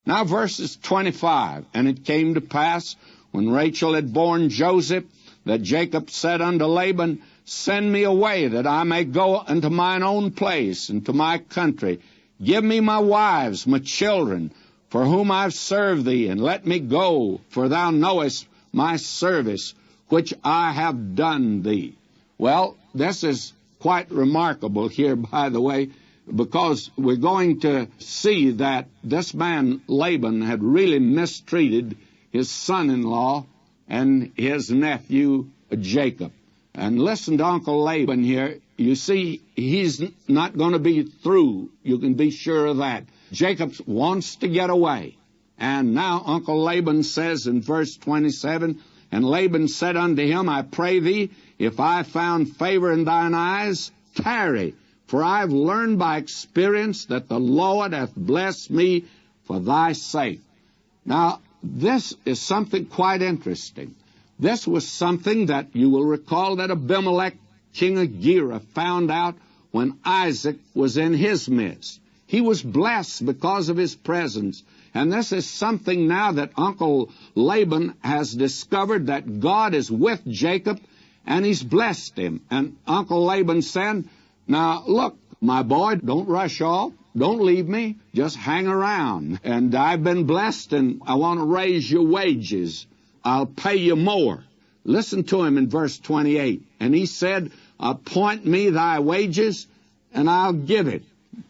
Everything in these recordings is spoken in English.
Now verses 25, And it came to pass, when Rachel had borne Joseph, that Jacob said unto Laban, Send me away, that I may go unto mine own place, and to my country. Give me my wives, my children, for whom I've served thee, and let me go, for thou knowest my service, which I have done thee. Well, this is quite remarkable here, by the way, because we're going to see that this man Laban had really mistreated his son-in-law and his nephew Jacob. And listen to Uncle Laban here. You see, he's not going to be through. You can be sure of that. Jacob wants to get away. And now Uncle Laban says in verse 27, And Laban said unto him, I pray thee, if I found favor in thine eyes, tarry. For I have learned by experience that the Lord hath blessed me for thy sake. Now, this is something quite interesting. This was something that you will recall that Abimelech, king of Gerar, found out when Isaac was in his midst. He was blessed because of his presence. And this is something now that Uncle Laban has discovered, that God is with Jacob and he's blessed him. And Uncle Laban said, Now, look, my boy, don't rush off. Don't leave me. Just hang around. And I've been blessed, and I want to raise your wages. I'll pay you more. Listen to him in verse 28. And he said, Appoint me thy wages, and I'll give it.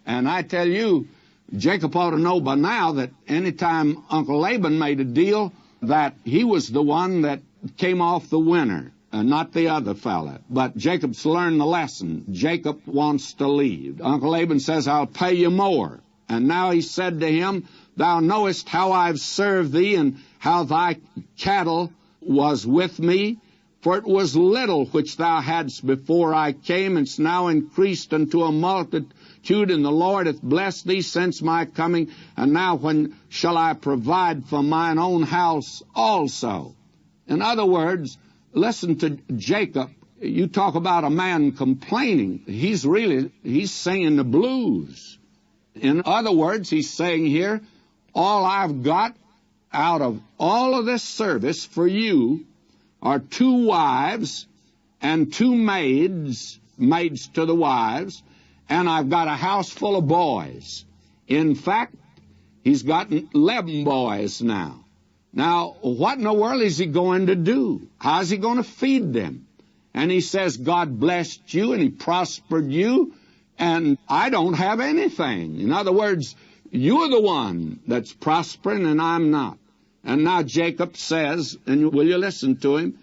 And I tell you, Jacob ought to know by now that any time Uncle Laban made a deal, that he was the one that came off the winner. Not the other fella. But Jacob's learned the lesson. Jacob wants to leave. Uncle Laban says, I'll pay you more. And now he said to him, Thou knowest how I've served thee, and how thy cattle was with me. For it was little which thou hadst before I came, and it's now increased unto a multitude, and the Lord hath blessed thee since my coming. And now when shall I provide for mine own house also? In other words, listen to Jacob. You talk about a man complaining. He's singing the blues. In other words, he's saying here, all I've got out of all of this service for you are 2 wives and 2 maids to the wives, and I've got a house full of boys. In fact, he's got 11 boys now. Now, what in the world is he going to do? How's he going to feed them? And he says, God blessed you and he prospered you, and I don't have anything. In other words, you're the one that's prospering and I'm not. And now Jacob says, and will you listen to him?